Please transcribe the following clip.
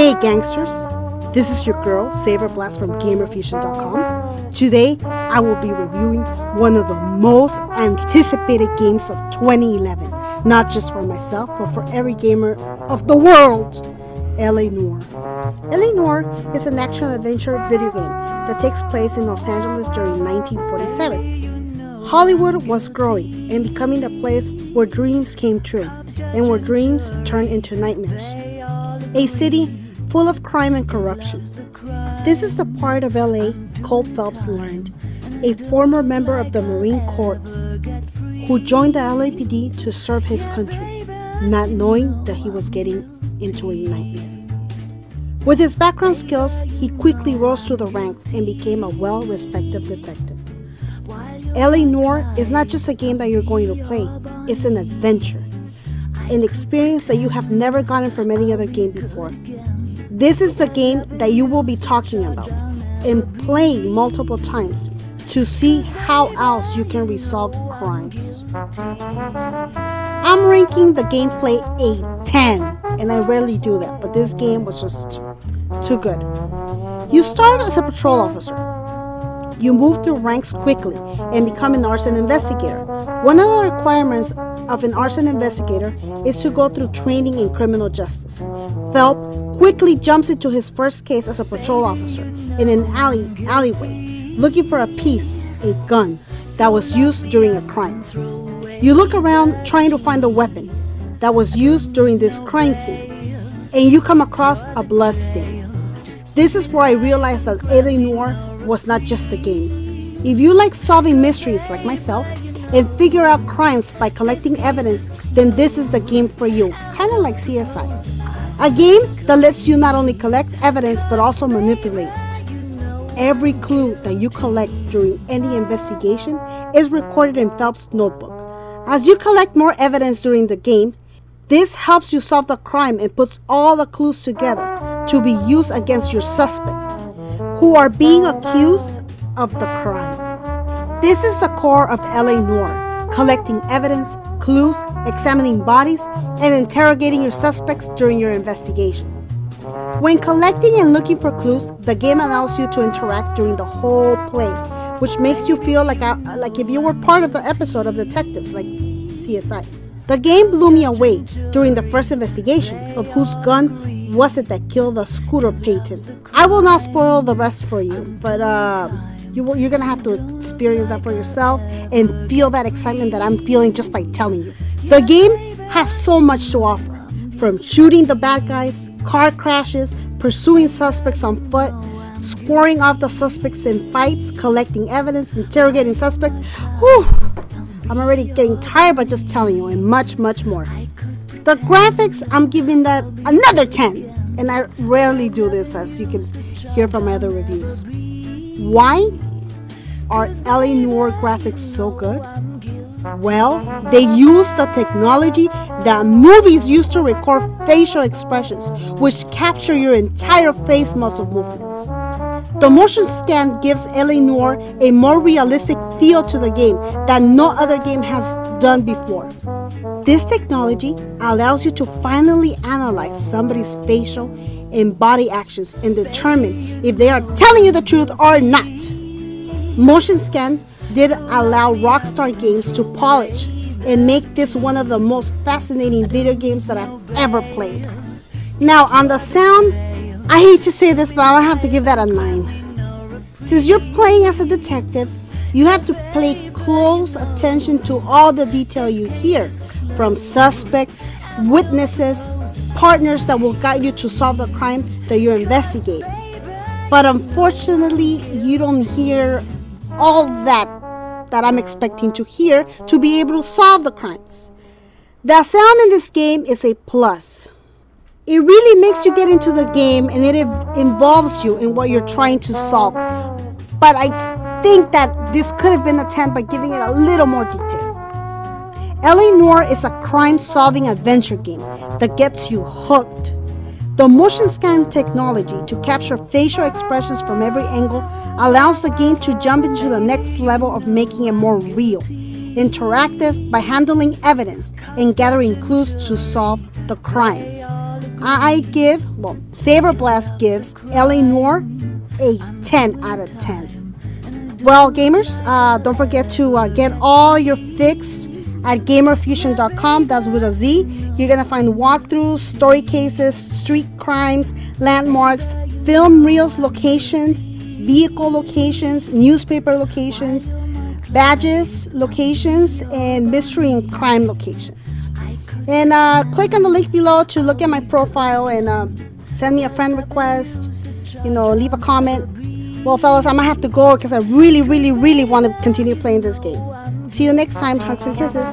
Hey gangsters, this is your girl, Saber Blast from GamerFusion.com. Today, I will be reviewing one of the most anticipated games of 2011. Not just for myself, but for every gamer of the world, LA Noire. LA Noire is an action-adventure video game that takes place in Los Angeles during 1947. Hollywood was growing and becoming the place where dreams came true, and where dreams turned into nightmares. A city full of crime and corruption. This is the part of LA Cole Phelps learned, a former member of the Marine Corps who joined the LAPD to serve his country, not knowing that he was getting into a nightmare. With his background skills, he quickly rose through the ranks and became a well-respected detective. LA Noire is not just a game that you're going to play, it's an adventure, an experience that you have never gotten from any other game before. This is the game that you will be talking about and playing multiple times to see how else you can resolve crimes. I'm ranking the gameplay a 10, and I rarely do that, but this game was just too good. You start as a patrol officer. You move through ranks quickly and become an arson investigator. One of the requirements of an arson investigator is to go through training in criminal justice. Phelps quickly jumps into his first case as a patrol officer in an alleyway, looking for a piece, a gun, that was used during a crime. You look around trying to find the weapon that was used during this crime scene, and you come across a blood stain. This is where I realized that LA Noire was not just a game. If you like solving mysteries like myself and figure out crimes by collecting evidence, then this is the game for you, kind of like CSI. A game that lets you not only collect evidence but also manipulate it. Every clue that you collect during any investigation is recorded in Phelps' notebook. As you collect more evidence during the game, this helps you solve the crime and puts all the clues together to be used against your suspects who are being accused of the crime. This is the core of LA Noire, collecting evidence, clues, examining bodies, and interrogating your suspects during your investigation. When collecting and looking for clues, the game allows you to interact during the whole play, which makes you feel like if you were part of the episode of Detectives, like CSI. The game blew me away during the first investigation of whose gun was it that killed the scooter patent. I will not spoil the rest for you, but you're gonna have to experience that for yourself and feel that excitement that I'm feeling just by telling you. The game has so much to offer, from shooting the bad guys, car crashes, pursuing suspects on foot, scoring off the suspects in fights, collecting evidence, interrogating suspects. Whew, I'm already getting tired by just telling you, and much, much more. The graphics, I'm giving that another 10, and I rarely do this, as you can hear from my other reviews. Why are LA Noire graphics so good? Well, they use the technology that movies used to record facial expressions, which capture your entire face muscle movements. The motion scan gives LA Noire a more realistic feel to the game that no other game has done before. This technology allows you to finally analyze somebody's facial and body actions and determine if they are telling you the truth or not. Motion scan did allow Rockstar Games to polish and make this one of the most fascinating video games that I've ever played. Now, on the sound, I hate to say this, but I'll have to give that a 9. Since you're playing as a detective, you have to pay close attention to all the detail you hear from suspects, witnesses, partners that will guide you to solve the crime that you're investigating. But unfortunately, you don't hear all that I'm expecting to hear to be able to solve the crimes. The sound in this game is a plus. It really makes you get into the game, and it involves you in what you're trying to solve. But I think that this could have been a 10 by giving it a little more detail. LA Noire is a crime-solving adventure game that gets you hooked. The motion scan technology to capture facial expressions from every angle allows the game to jump into the next level of making it more real, interactive by handling evidence and gathering clues to solve the crimes. Saber Blast gives LA Noire a 10 out of 10. Well, gamers, don't forget to get all your fix at gamerfusion.com. That's with a Z. You're gonna find walkthroughs, story cases, street crimes, landmarks, film reels locations, vehicle locations, newspaper locations, badges locations, and mystery and crime locations. And click on the link below to look at my profile and send me a friend request, leave a comment. Well, fellas, I'm gonna have to go because I really want to continue playing this game. See you next time. Hugs and kisses.